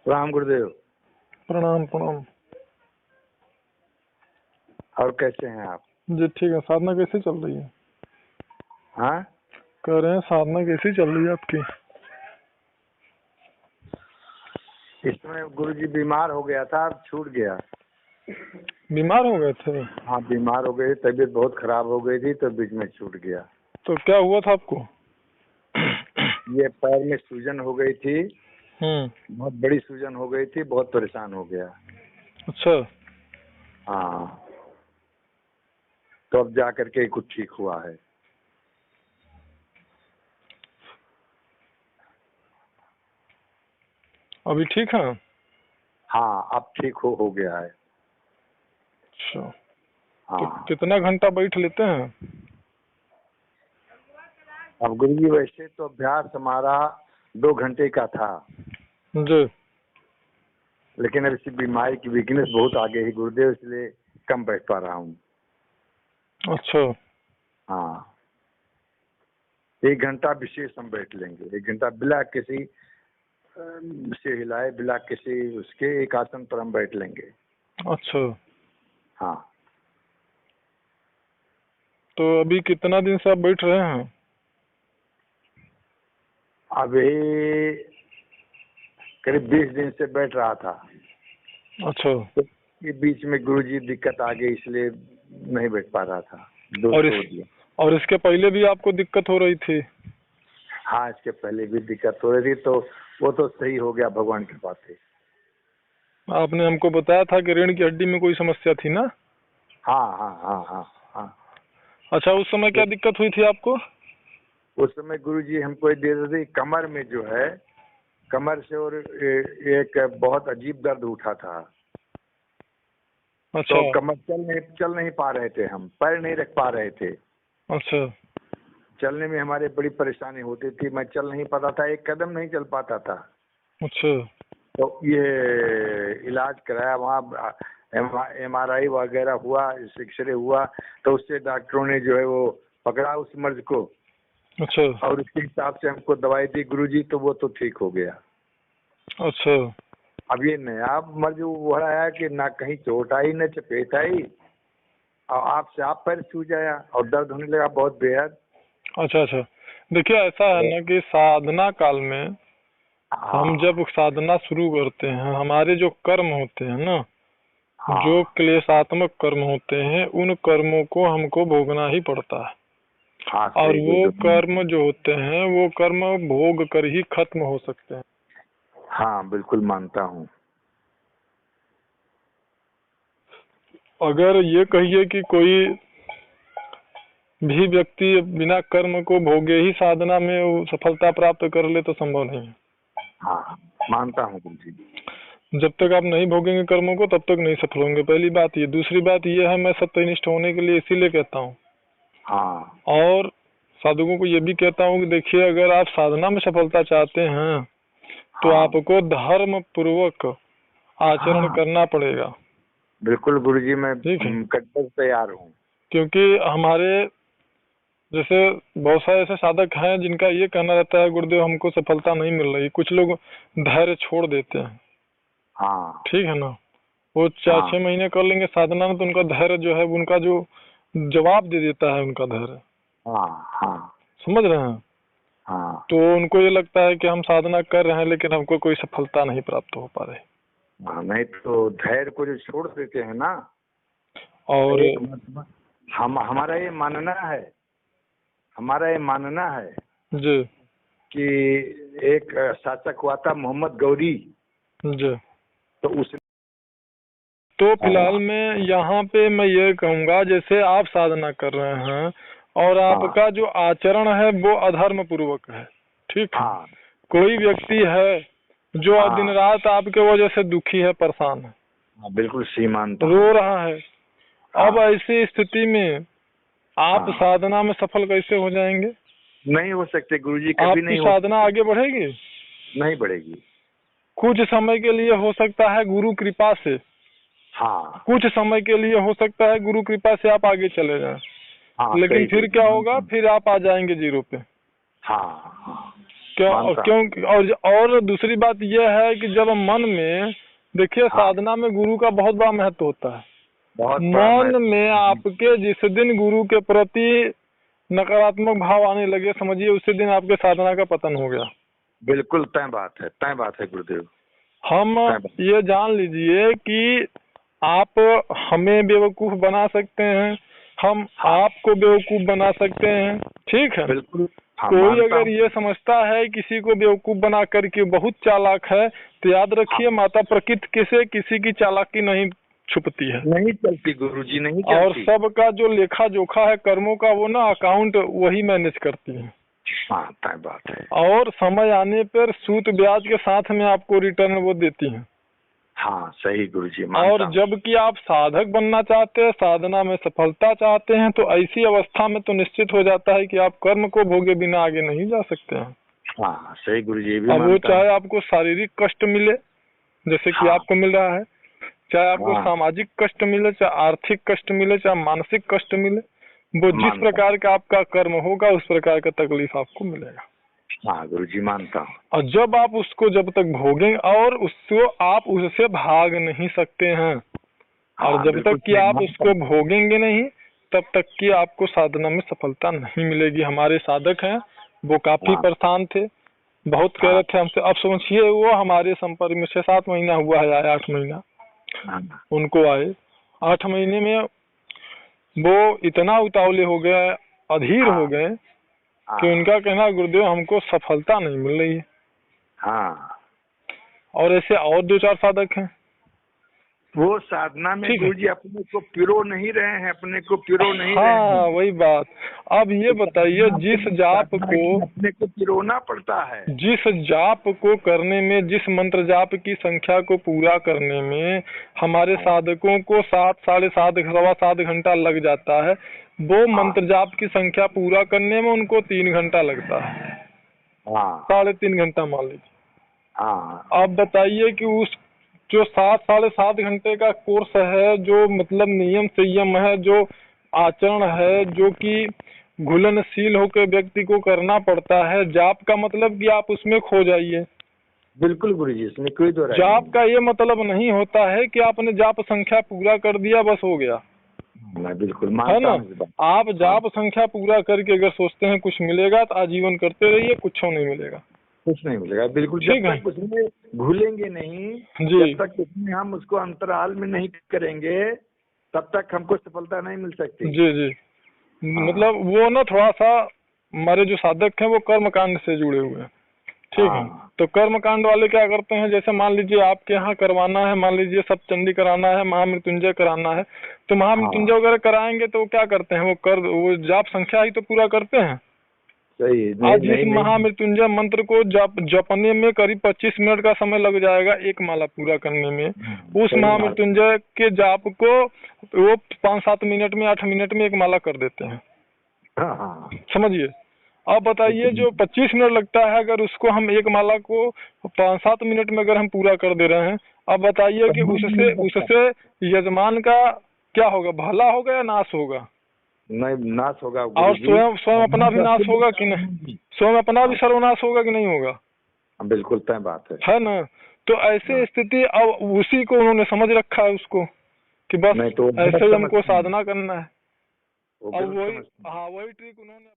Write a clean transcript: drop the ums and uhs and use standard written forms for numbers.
राम गुरुदेव। प्रणाम प्रणाम। और कैसे हैं आप? जी ठीक है। साधना कैसी चल रही है? हाँ, कह रहे हैं साधना कैसी चल रही है आपकी? इसमें गुरुजी बीमार हो गया था, अब छूट गया। बीमार हो गए थे? हाँ, बीमार हो गए, तबीयत बहुत खराब हो गई थी तो बीच में छूट गया। तो क्या हुआ था आपको? ये पैर में सूजन हो गई थी, बहुत बड़ी सूजन हो गई थी, बहुत परेशान हो गया। अच्छा। हाँ, तो अब जा करके कुछ ठीक हुआ है। अभी ठीक है? हाँ, अब ठीक हो गया है। अच्छा। हाँ। तो कितना घंटा बैठ लेते हैं? अब गुरुजी वैसे तो अभ्यास हमारा 2 घंटे का था, जी। लेकिन अब इसी बीमारी की वीकनेस बहुत आगे है गुरुदेव, इसलिए कम बैठ पा रहा हूँ। अच्छा। हाँ, 1 घंटा विशेष हम बैठ लेंगे। 1 घंटा बिना किसी से हिलाए, बिना किसी उसके एक आसन पर हम बैठ लेंगे। अच्छा। हाँ। तो अभी कितना दिन से आप बैठ रहे हैं? अभी करीब 20 दिन से बैठ रहा था। अच्छा। तो ये बीच में गुरुजी दिक्कत आ गई, इसलिए नहीं बैठ पा रहा था। और इसके पहले भी आपको दिक्कत हो रही थी? हाँ, इसके पहले भी दिक्कत हो रही थी, तो वो तो सही हो गया भगवान की बात है। आपने हमको बताया था कि रीढ़ की हड्डी में कोई समस्या थी ना? हाँ हाँ हाँ हाँ हाँ। अच्छा, उस समय क्या दिक्कत हुई थी आपको? उस समय गुरुजी हमको ये दे रहे थे, कमर में जो है, कमर से और एक बहुत अजीब दर्द उठा था। अच्छा। तो कमर चल नहीं पा रहे थे, हम पैर नहीं रख पा रहे थे। अच्छा। चलने में हमारे बड़ी परेशानी होती थी, मैं चल नहीं पाता था, एक कदम नहीं चल पाता था। अच्छा। तो ये इलाज कराया, वहाँ MRI वगैरह हुआ, एक्सरे हुआ, तो उससे डॉक्टरों ने जो है वो पकड़ा उस मर्ज को। अच्छा। और उसके हिसाब से हमको दवाई दी गुरुजी, तो वो तो ठीक हो गया। अच्छा। अब ये नया मर्ज हो रहा है कि ना कहीं चोट आई न चपेट आई, और आप पैर सूज आया और दर्द होने लगा बहुत बेहद। अच्छा। अच्छा, देखिए ऐसा है ना कि साधना काल में हम जब साधना शुरू करते हैं, हमारे जो कर्म होते हैं ना, जो क्लेशात्मक कर्म होते हैं, उन कर्मों को हमको भोगना ही पड़ता है। और वो कर्म जो होते हैं, वो कर्म भोग कर ही खत्म हो सकते हैं। हाँ, बिल्कुल मानता हूँ। अगर ये कहिए कि कोई भी व्यक्ति बिना कर्म को भोगे ही साधना में सफलता प्राप्त कर ले, तो संभव नहीं है। हाँ, मानता हूँ गुरुजी। जब तक आप नहीं भोगेंगे कर्मों को, तब तक नहीं सफल होंगे। पहली बात ये। दूसरी बात ये है, मैं सत्यनिष्ठ होने के लिए इसीलिए कहता हूँ। हाँ। और साधुओं को ये भी कहता हूँ कि देखिए, अगर आप साधना में सफलता चाहते हैं तो आपको धर्म पूर्वक आचरण करना पड़ेगा। बिल्कुल गुरुजी, मैं कट्टर तैयार हूँ। क्योंकि हमारे जैसे बहुत सारे ऐसे साधक हैं जिनका ये कहना रहता है, गुरुदेव हमको सफलता नहीं मिल रही। कुछ लोग धैर्य छोड़ देते हैं। हाँ। ठीक है ना, वो 4-6 महीने कर लेंगे साधना में, तो उनका धैर्य जो है, उनका जो जवाब दे देता है उनका धैर्य। हाँ। समझ रहे हैं? हाँ। तो उनको ये लगता है कि हम साधना कर रहे हैं, लेकिन हमको कोई सफलता नहीं प्राप्त हो पा रही। नहीं तो धैर्य को जो छोड़ देते हैं ना, और हमारा ये मानना है जी कि एक शासक हुआ था मोहम्मद गौरी जी। तो फिलहाल में यहाँ पे मैं ये कहूँगा, जैसे आप साधना कर रहे हैं और आपका जो आचरण है वो अधर्म पूर्वक है, ठीक है। कोई व्यक्ति है जो दिन रात आपके वजह से दुखी है, परेशान है, बिल्कुल सीमांत रो रहा है। अब ऐसी स्थिति में आप साधना में सफल कैसे हो जाएंगे? नहीं हो सकते गुरुजी, कभी नहीं। आपकी साधना आगे बढ़ेगी? नहीं बढ़ेगी। कुछ समय के लिए हो सकता है गुरु कृपा से, कुछ समय के लिए हो सकता है गुरु कृपा से आप आगे चले जाएं। लेकिन फिर क्या होगा? फिर आप आ जाएंगे जीरो पे। और दूसरी बात यह है कि जब मन में देखिए साधना में गुरु का बहुत बड़ा महत्व होता है। मन में आपके जिस दिन गुरु के प्रति नकारात्मक भाव आने लगे, समझिए उसी दिन आपके साधना का पतन हो गया। बिल्कुल तय बात है गुरुदेव। हम ये जान लीजिए कि आप हमें बेवकूफ बना सकते हैं, हम आपको बेवकूफ बना सकते हैं, ठीक है। बिल्कुल। कोई अगर ये समझता है किसी को बेवकूफ बना करके बहुत चालाक है, तो याद रखिए माता प्रकृति से किसी की चालाकी नहीं छुपती है, नहीं चलती गुरुजी, नहीं चलती। और सबका जो लेखा जोखा है कर्मों का, वो ना अकाउंट वही मैनेज करती है। हाँ बात है। और समय आने पर सूद ब्याज के साथ में आपको रिटर्न वो देती है। हाँ सही गुरुजी। और जबकि आप साधक बनना चाहते हैं, साधना में सफलता चाहते हैं, तो ऐसी अवस्था में तो निश्चित हो जाता है कि आप कर्म को भोगे बिना आगे नहीं जा सकते हैं। हाँ सही गुरुजी। अब वो चाहे आपको शारीरिक कष्ट मिले जैसे कि आपको मिल रहा है, चाहे आपको सामाजिक कष्ट मिले, चाहे आर्थिक कष्ट मिले, चाहे मानसिक कष्ट मिले, वो जिस प्रकार का आपका कर्म होगा उस प्रकार का तकलीफ आपको मिलेगा। हाँ गुरुजी मानता हूँ। और जब आप उसको जब तक भोगेंगे और उसको आप उससे भाग नहीं सकते हैं, और जब तक कि आप उसको भोगेंगे नहीं तब तक कि आपको साधना में सफलता नहीं मिलेगी। हमारे साधक हैं वो काफी परेशान थे, बहुत कह रहे थे हमसे। अब समझिए वो हमारे संपर्क में 6-7 महीना हुआ है, 8 महीना उनको आए। 8 महीने में वो इतना उतावले हो गए, अधीर हो गए कि उनका कहना गुरुदेव हमको सफलता नहीं मिल रही है। और ऐसे और 2-4 साधक हैं वो साधना में गुरुजी अपने को पिरो नहीं रहे हैं, अपने को पिरो नहीं रहे हैं। वही बात। अब ये बताइए जिस जाप को अपने को पिरोना पड़ता है, जिस जाप को करने में, जिस मंत्र जाप की संख्या को पूरा करने में हमारे साधकों को 7, 7.5, 7.25 घंटा लग जाता है, वो मंत्र जाप की संख्या पूरा करने में उनको 3 घंटा लगता है। 3.5 घंटा मान लीजिए। अब बताइए कि उस जो 7, 7.5 घंटे का कोर्स है, जो मतलब नियम संयम है, जो आचरण है, जो कि घुलनशील होकर व्यक्ति को करना पड़ता है। जाप का मतलब कि आप उसमें खो जाइए। बिल्कुल गुरुजी, इसमें कोई दो राय जाप का ये मतलब नहीं होता है कि आपने जाप संख्या पूरा कर दिया बस हो गया। मैं बिल्कुल मानता हूं। आप जाप संख्या पूरा करके अगर सोचते हैं कुछ मिलेगा तो आजीवन करते रहिए, कुछ नहीं मिलेगा, कुछ नहीं मिलेगा। बिल्कुल जब तक उसमें भूलेंगे नहीं, जब तक उसमें हम उसको अंतराल में नहीं करेंगे तब तक हमको सफलता नहीं मिल सकती। जी। मतलब वो ना थोड़ा सा हमारे जो साधक हैं वो कर्म कांड से जुड़े हुए हैं, ठीक है। तो कर्म कांड वाले क्या करते हैं, जैसे मान लीजिए आपके यहाँ करवाना है, मान लीजिए सप्तचंडी कराना है, महामृत्युंजय कराना है, तो महामृत्युंजय वगैरह कराएंगे तो क्या करते हैं, वो जाप संख्या ही तो पूरा करते हैं। आज जिस महामृत्युंजय मंत्र को जपने में करीब 25 मिनट का समय लग जाएगा एक माला पूरा करने में, उस महामृत्युंजय के जाप को वो 5-7 मिनट में, 8 मिनट में एक माला कर देते हैं। समझिए। अब बताइए जो 25 मिनट लगता है, अगर उसको हम एक माला को 5-7 मिनट में अगर हम पूरा कर दे रहे हैं, अब बताइए कि उससे यजमान का क्या होगा, भला होगा या नाश होगा? नहीं, नाश होगा। और स्वयं अपना भी नाश होगा कि नहीं, स्वयं अपना भी सर्वनाश होगा कि नहीं होगा? बिल्कुल तय बात है ना। तो ऐसी स्थिति अब उसी को उन्होंने समझ रखा है उसको कि बस ऐसे ही हमको साधना करना है। अब वही ट्रिक उन्होंने